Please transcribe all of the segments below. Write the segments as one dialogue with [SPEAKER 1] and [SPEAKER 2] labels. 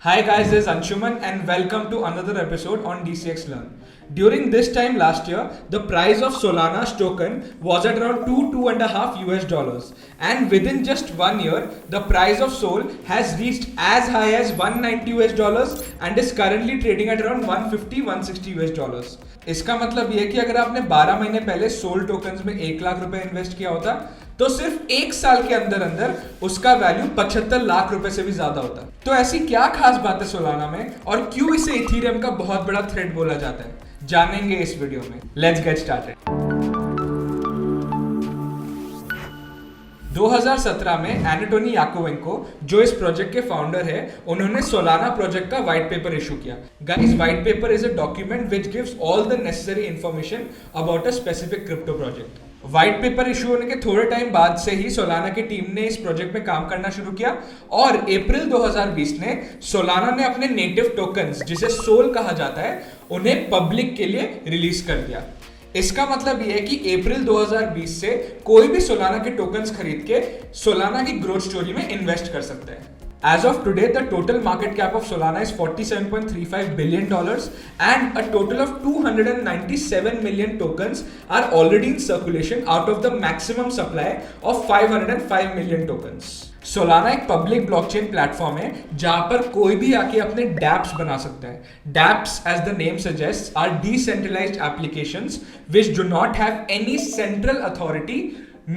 [SPEAKER 1] Hi guys, this is Anshuman and welcome to another episode on DCX Learn. During this time last year, the price of Solana's token was at around 2.5 US dollars, and within just 1 year, the price of Sol has reached as high as 190 US dollars and is currently trading at around 150-160 US dollars. इसका मतलब ये है कि अगर आपने 12 महीने पहले soul tokens में 1 लाख रुपए इन्वेस्ट किया होता तो सिर्फ 1 साल के अंदर अंदर उसका वैल्यू 75 लाख रुपए से भी ज्यादा होता। तो ऐसी क्या खास बात है सोलाना में और क्यों इसे इथेरियम का बहुत बड़ा थ्रेड बोला जाता है, जानेंगे इस वीडियो में। Let's get started. 2017 में एनाटोनी याकोवेंको, जो इस प्रोजेक्ट के फाउंडर है, उन्होंने सोलाना प्रोजेक्ट का व्हाइट पेपर इशू किया। Guys, white paper is a document which gives all the necessary information about a specific crypto project. White paper issue होने के थोड़े टाइम बाद से ही सोलाना की टीम ने इस प्रोजेक्ट में काम करना शुरू किया और अप्रैल 2020 में सोलाना ने अपने नेटिव टोकन्स, जिसे सोल कहा जाता है, उन्हें पब्लिक के लिए रिलीज कर दिया। इसका मतलब यह है कि अप्रैल 2020 से कोई भी सोलाना के टोकन्स खरीद के सोलाना की ग्रोथ स्टोरी में इन्वेस्ट कर सकता है। As of today, the total market cap of Solana is $47.35 billion and a total of 297 million tokens are already in circulation out of the maximum supply of 505 million tokens. Solana एक public blockchain platform है जहां पर कोई भी आके अपने dapps बना सकता है। Dapps, as the name suggests, are decentralized applications which do not have any central authority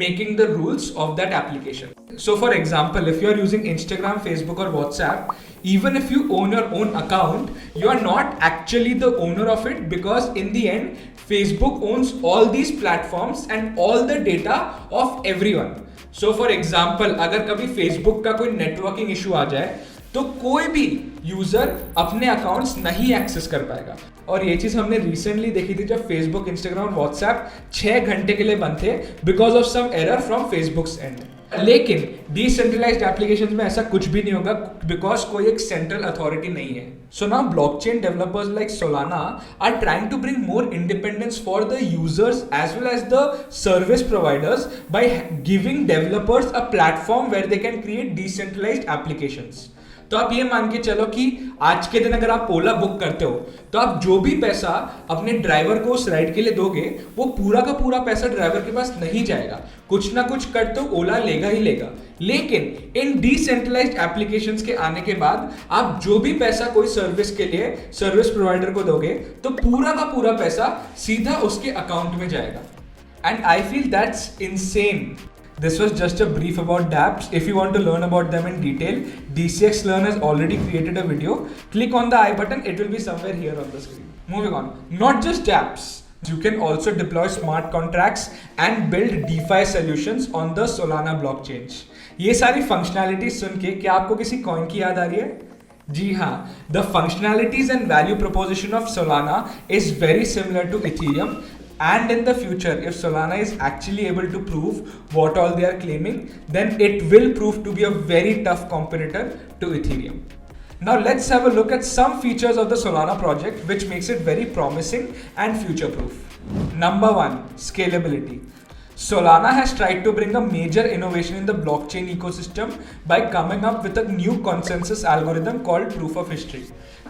[SPEAKER 1] making the rules of that application. So for example, if you are using Instagram, Facebook or WhatsApp, even if you own your own account, you are not actually the owner of it, because in the end, Facebook owns all these platforms and all the data of everyone. So for example, अगर कभी Facebook का कोई networking issue आ जाए तो कोई भी user अपने accounts नहीं एक्सेस कर पाएगा। और ये चीज हमने रिसेंटली देखी थी जब फेसबुक, इंस्टाग्राम, व्हाट्सएप 6 घंटे के लिए बंद थे because of some error from Facebook's end. लेकिन डिसेंट्रलाइज्ड एप्लीकेशंस में ऐसा कुछ भी नहीं होगा बिकॉज कोई एक सेंट्रल अथॉरिटी नहीं है। So now blockchain developers like Solana are trying to bring more independence for the users as well as the service providers by giving developers a platform where they can create decentralised applications. तो आप ये मान के चलो कि आज के दिन अगर आप ओला बुक करते हो तो आप जो भी पैसा अपने ड्राइवर को उस राइड के लिए दोगे वो पूरा का पूरा पैसा ड्राइवर के पास नहीं जाएगा, कुछ ना कुछ कर तो ओला लेगा ही लेगा। लेकिन इन डिसेंट्रलाइज्ड एप्लीकेशंस के आने के बाद आप जो भी पैसा कोई सर्विस के लिए सर्विस प्रोवाइडर को दोगे तो पूरा का पूरा पैसा सीधा उसके अकाउंट में जाएगा। And I feel that's insane. This was just a brief about dApps. If you want to learn about them in detail, DCX Learn has already created a video. Click on the I button, it will be somewhere here on the screen. Moving on, not just dApps. You can also deploy smart contracts and build DeFi solutions on the Solana blockchain. ये सारी functionalities सुन के क्या आपको किसी coin की याद आ रही है? जी हाँ, the functionalities and value proposition of Solana is very similar to Ethereum. And in the future, if Solana is actually able to prove what all they are claiming, then it will prove to be a very tough competitor to Ethereum. Now let's have a look at some features of the Solana project which makes it very promising and future-proof. Number 1, scalability. Solana has tried to bring a major innovation in the blockchain ecosystem by coming up with a new consensus algorithm called proof of history.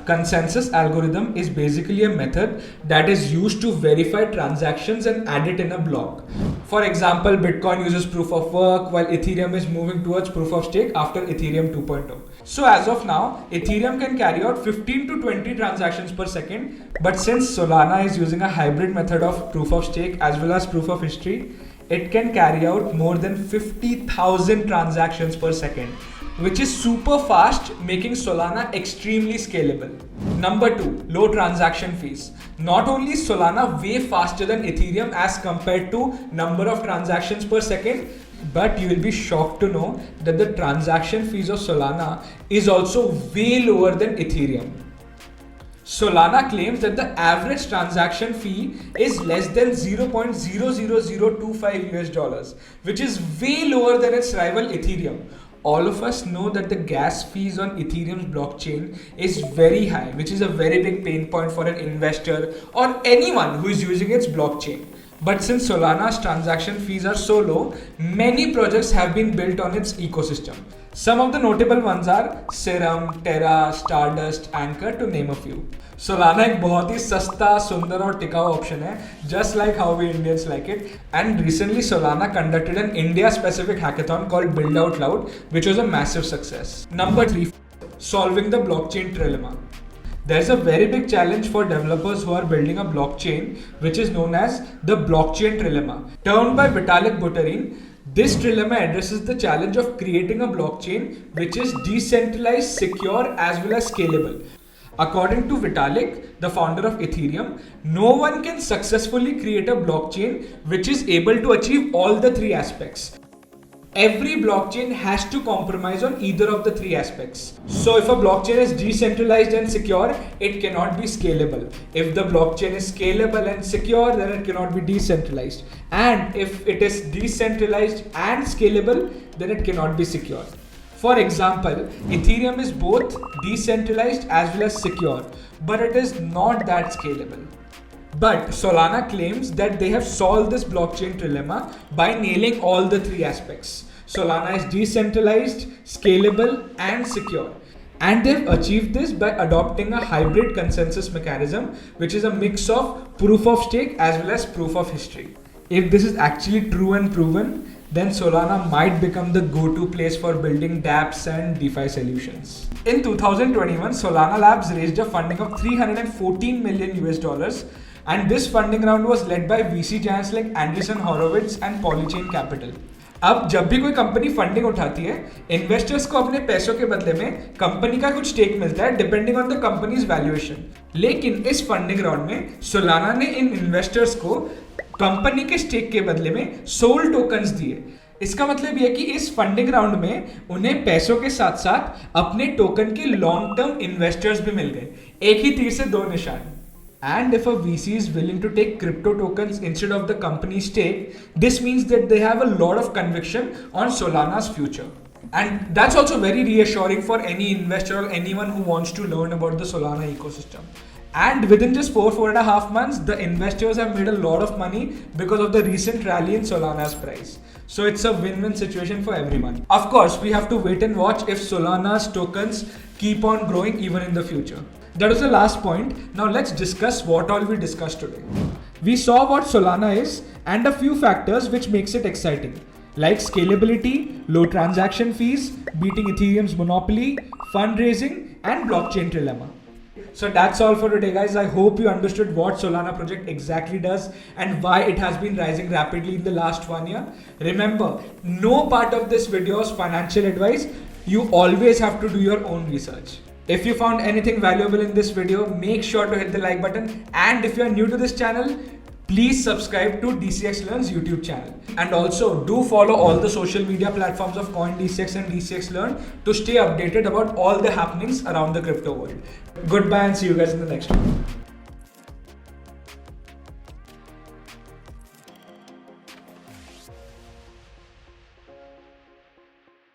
[SPEAKER 1] Consensus algorithm is basically a method that is used to verify transactions and add it in a block. For example, Bitcoin uses proof of work while Ethereum is moving towards proof of stake after Ethereum 2.0. So as of now, Ethereum can carry out 15 to 20 transactions per second, but since Solana is using a hybrid method of proof of stake as well as proof of history, it can carry out more than 50,000 transactions per second, which is super fast, making Solana extremely scalable. Number 2, low transaction fees. Not only is Solana way faster than Ethereum as compared to number of transactions per second, but you will be shocked to know that the transaction fees of Solana is also way lower than Ethereum. Solana claims that the average transaction fee is less than 0.00025 US dollars, which is way lower than its rival Ethereum. All of us know that the gas fees on Ethereum's blockchain is very high, which is a very big pain point for an investor or anyone who is using its blockchain. But since Solana's transaction fees are so low, many projects have been built on its ecosystem. Some of the notable ones are Serum, Terra, Stardust, Anchor, to name a few. Solana एक बहुत ही सस्ता, सुंदर और टिकाऊ option है, just like how we Indians like it. And recently Solana conducted an India-specific hackathon called Build Out Loud, which was a massive success. Number 3, solving the blockchain trilemma. There's a very big challenge for developers who are building a blockchain, which is known as the blockchain trilemma. Termed by Vitalik Buterin, this trilemma addresses the challenge of creating a blockchain which is decentralized, secure, as well as scalable. According to Vitalik, the founder of Ethereum, no one can successfully create a blockchain which is able to achieve all the three aspects. Every blockchain has to compromise on either of the three aspects. So if a blockchain is decentralized and secure, it cannot be scalable. If the blockchain is scalable and secure, then it cannot be decentralized. And if it is decentralized and scalable, then it cannot be secure. For example, Ethereum is both decentralized as well as secure, but it is not that scalable. But Solana claims that they have solved this blockchain trilemma by nailing all the three aspects. Solana is decentralized, scalable, and secure. And they've achieved this by adopting a hybrid consensus mechanism, which is a mix of proof of stake as well as proof of history. If this is actually true and proven, then Solana might become the go-to place for building dApps and DeFi solutions. In 2021, Solana Labs raised a funding of $314 million US, and this funding round was led by VC giants like Andreessen Horowitz and Polychain Capital. अब जब भी कोई company funding उठाती है, investors को अपने पैसों के बदले में कंपनी का कुछ स्टेक मिलता है depending on the companies valuation. लेकिन इस फंडिंग राउंड में सोलाना ने इन इन्वेस्टर्स को कंपनी के स्टेक के बदले में सोल टोकन्स दिए. इसका मतलब यह है कि इस फंडिंग राउंड में उन्हें पैसों के साथ साथ अपने टोकन के लॉन्ग टर्म इन्वेस्टर्स भी मिल गए. एक ही तीर से दो निशान. And if a VC is willing to take crypto tokens instead of the company's stake, this means that they have a lot of conviction on Solana's future. And that's also very reassuring for any investor or anyone who wants to learn about the Solana ecosystem. And within just 4.5 months, the investors have made a lot of money because of the recent rally in Solana's price. So it's a win-win situation for everyone. Of course, we have to wait and watch if Solana's tokens keep on growing even in the future. That was the last point. Now let's discuss what all we discussed today. We saw what Solana is and a few factors which makes it exciting, like scalability, low transaction fees, beating Ethereum's monopoly, fundraising, and blockchain trilemma. So that's all for today, guys. I hope you understood what Solana project exactly does and why it has been rising rapidly in the last 1 year. Remember, no part of this video is financial advice. You always have to do your own research. If you found anything valuable in this video, make sure to hit the like button. And if you are new to this channel, please subscribe to DCX Learn's YouTube channel. And also do follow all the social media platforms of CoinDCX and DCX Learn to stay updated about all the happenings around the crypto world. Goodbye and see you guys in the next one.